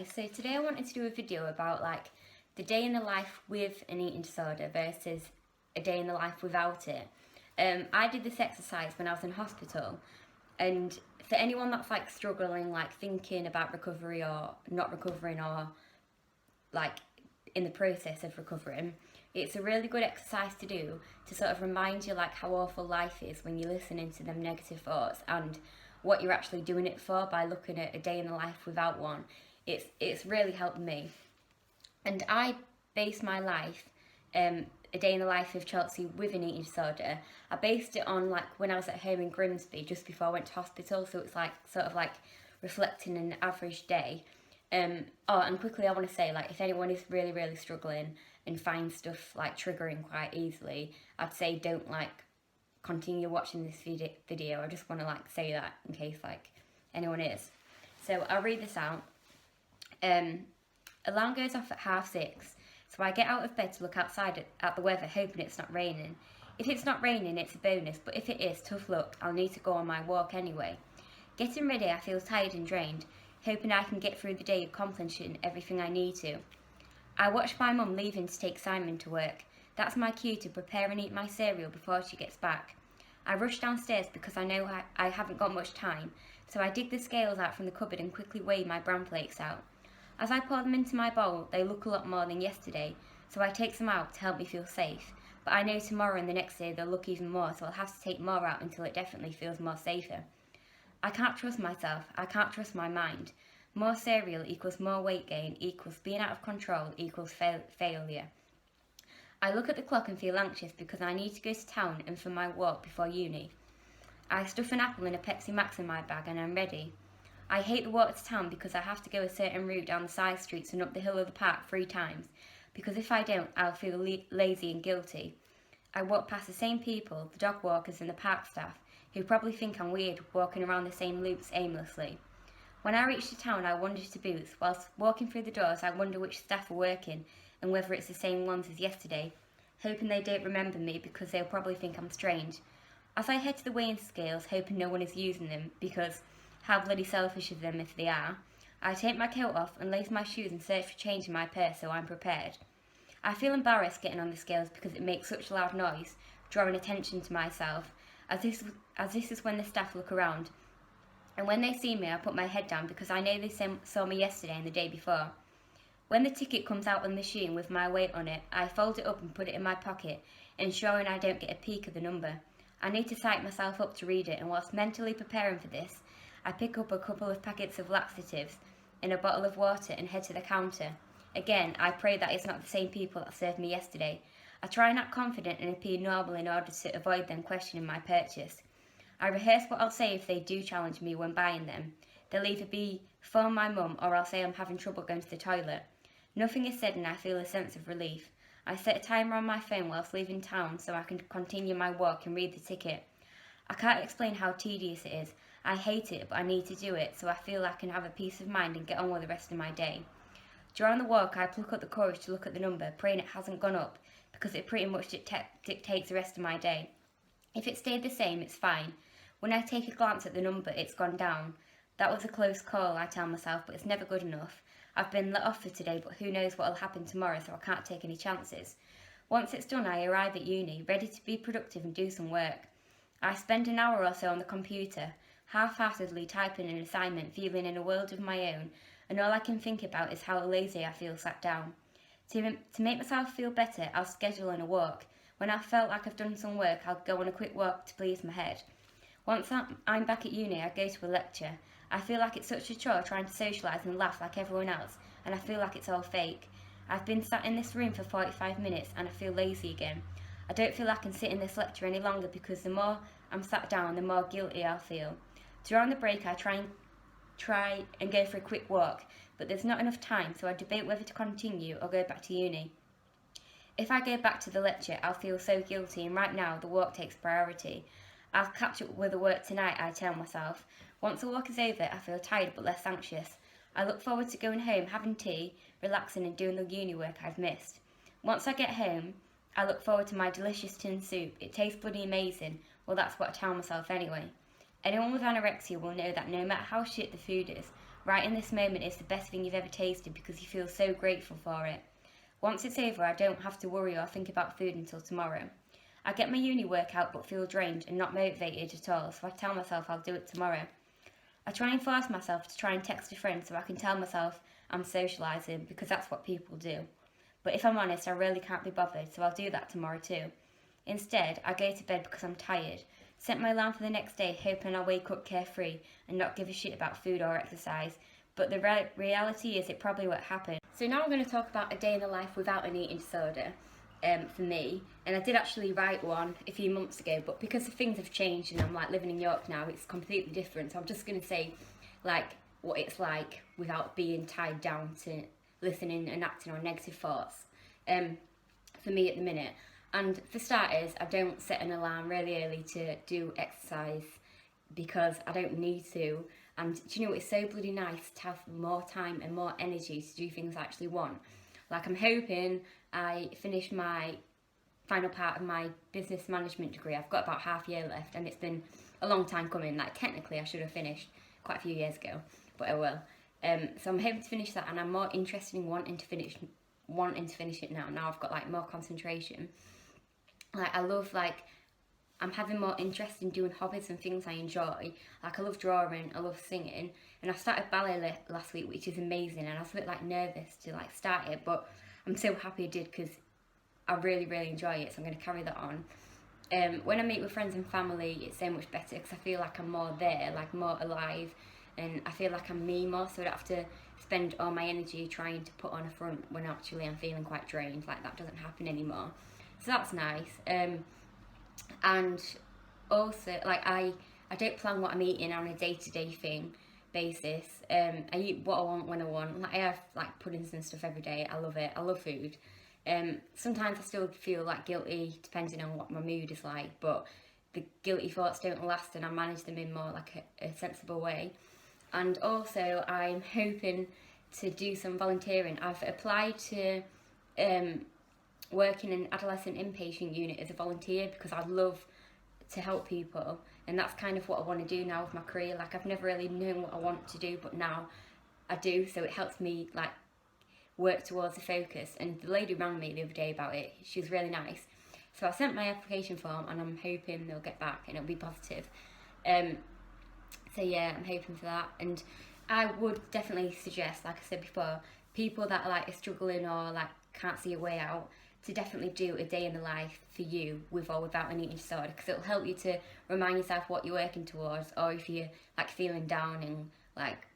guys, so today I wanted to do a video about like the day in the life with an eating disorder versus a day in the life without it. I did this exercise when I was in hospital, and for anyone that's like struggling, like thinking about recovery or not recovering or like in the process of recovering, it's a really good exercise to do to sort of remind you like how awful life is when you're listening to them negative thoughts and what you're actually doing it for by looking at a day in the life without one. It's really helped me. And I based my life, a day in the life of Chelsea with an eating disorder, I based it on like when I was at home in Grimsby just before I went to hospital, so it's like sort of like reflecting an average day. And quickly I want to say, like, if anyone is really struggling and finds stuff like triggering quite easily, I'd say don't like continue watching this video. I just want to like say that in case like anyone is. So I'll read this out. Alarm goes off at 6:30, so I get out of bed to look outside at the weather, hoping it's not raining. If it's not raining, it's a bonus, but if it is, tough luck, I'll need to go on my walk anyway. Getting ready, I feel tired and drained, hoping I can get through the day accomplishing everything I need to. I watch my mum leaving to take Simon to work. That's my cue to prepare and eat my cereal before she gets back. I rush downstairs because I know I haven't got much time, so I dig the scales out from the cupboard and quickly weigh my bran flakes out. As I pour them into my bowl, they look a lot more than yesterday, so I take some out to help me feel safe. But I know tomorrow and the next day they'll look even more, so I'll have to take more out until it definitely feels more safer. I can't trust myself, I can't trust my mind. More cereal equals more weight gain equals being out of control equals failure. I look at the clock and feel anxious because I need to go to town and for my walk before uni. I stuff an apple and a Pepsi Max in my bag and I'm ready. I hate the walk to town because I have to go a certain route down the side streets and up the hill of the park 3 times, because if I don't, I'll feel lazy and guilty. I walk past the same people, the dog walkers and the park staff, who probably think I'm weird walking around the same loops aimlessly. When I reach the town, I wander to Boots. Whilst walking through the doors, I wonder which staff are working and whether it's the same ones as yesterday, hoping they don't remember me because they'll probably think I'm strange. As I head to the weighing scales, hoping no one is using them, because how bloody selfish of them if they are, I take my coat off and lace my shoes and search for change in my purse so I'm prepared. I feel embarrassed getting on the scales because it makes such loud noise, drawing attention to myself, as this is when the staff look around. And when they see me, I put my head down because I know they saw me yesterday and the day before. When the ticket comes out on the machine with my weight on it, I fold it up and put it in my pocket, ensuring I don't get a peek of the number. I need to psych myself up to read it, and whilst mentally preparing for this, I pick up a couple of packets of laxatives and a bottle of water and head to the counter. Again, I pray that it's not the same people that served me yesterday. I try and act confident and appear normal in order to avoid them questioning my purchase. I rehearse what I'll say if they do challenge me when buying them. They'll either be phone my mum or I'll say I'm having trouble going to the toilet. Nothing is said and I feel a sense of relief. I set a timer on my phone whilst leaving town so I can continue my walk and read the ticket. I can't explain how tedious it is. I hate it, but I need to do it so I feel I can have a peace of mind and get on with the rest of my day. During the walk, I pluck up the courage to look at the number, praying it hasn't gone up, because it pretty much dictates the rest of my day. If it stayed the same, it's fine. When I take a glance at the number, it's gone down. That was a close call, I tell myself, but it's never good enough. I've been let off for today, but who knows what will happen tomorrow, so I can't take any chances. Once it's done, I arrive at uni, ready to be productive and do some work. I spend an hour or so on the computer, half-heartedly typing an assignment, feeling in a world of my own, and all I can think about is how lazy I feel sat down. To make myself feel better, I'll schedule in a walk. When I felt like I've done some work, I'll go on a quick walk to please my head. Once I'm back at uni, I go to a lecture. I feel like it's such a chore trying to socialise and laugh like everyone else, and I feel like it's all fake. I've been sat in this room for 45 minutes and I feel lazy again. I don't feel I can sit in this lecture any longer because the more I'm sat down, the more guilty I'll feel. During the break, I try and go for a quick walk, but there's not enough time, so I debate whether to continue or go back to uni. If I go back to the lecture, I'll feel so guilty, and right now the walk takes priority. I'll catch up with the work tonight, I tell myself. Once the walk is over, I feel tired but less anxious. I look forward to going home, having tea, relaxing and doing the uni work I've missed. Once I get home, I look forward to my delicious tin soup. It tastes bloody amazing. Well, that's what I tell myself anyway. Anyone with anorexia will know that no matter how shit the food is, Right in this moment is the best thing you've ever tasted because you feel so grateful for it. Once it's over, I don't have to worry or think about food until tomorrow. I get my uni work out but feel drained and not motivated at all, so I tell myself I'll do it tomorrow. I try and force myself to try and text a friend so I can tell myself I'm socialising because that's what people do. But if I'm honest, I really can't be bothered, so I'll do that tomorrow too. Instead, I go to bed because I'm tired, set my alarm for the next day hoping I'll wake up carefree and not give a shit about food or exercise, but the reality is it probably won't happen. So now I'm going to talk about a day in the life without an eating disorder. For me, and I did actually write one a few months ago, but because things have changed and I'm like living in York now, it's completely different. So I'm just going to say like what it's like without being tied down to listening and acting on negative thoughts for me at the minute. And for starters, I don't set an alarm really early to do exercise because I don't need to. And do you know, it's so bloody nice to have more time and more energy to do things I actually want. Like, I'm hoping I finish my final part of my business management degree. I've got about half a year left and it's been a long time coming. Like, technically I should have finished quite a few years ago, but I will. So I'm hoping to finish that, and I'm more interested in wanting to finish it now. Now I've got like more concentration. Like, I'm having more interest in doing hobbies and things I enjoy. Like, I love drawing, I love singing, and I started ballet last week, which is amazing, and I was a bit like nervous to like start it, but I'm so happy I did because I really, really enjoy it, so I'm going to carry that on. When I meet with friends and family, it's so much better because I feel like I'm more there, like more alive, and I feel like I'm me more, so I don't have to spend all my energy trying to put on a front when actually I'm feeling quite drained. Like, that doesn't happen anymore, so that's nice. And also, like, I don't plan what I'm eating on a day-to-day basis. I eat what I want when I want. Like, I have like puddings and stuff every day. I love it. I love food. Sometimes I still feel like guilty depending on what my mood is like, but the guilty thoughts don't last and I manage them in more like a sensible way. And also, I'm hoping to do some volunteering. I've applied to work in an adolescent inpatient unit as a volunteer because I'd love to help people, and that's kind of what I want to do now with my career. Like, I've never really known what I want to do, but now I do, so it helps me like work towards a focus. And the lady rang me the other day about it. She was really nice, so I sent my application form and I'm hoping they'll get back and it'll be positive. So yeah, I'm hoping for that. And I would definitely suggest, like I said before, people that like are struggling or like can't see a way out, to definitely do a day in the life for you with or without an eating disorder, because it'll help you to remind yourself what you're working towards, or if you're like feeling down and like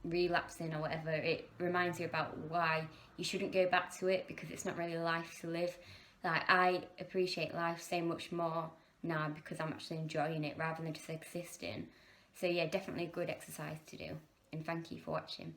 relapsing or whatever, it reminds you about why you shouldn't go back to it, because it's not really life to live. Like, I appreciate life so much more now because I'm actually enjoying it rather than just existing. So yeah, definitely a good exercise to do, and thank you for watching.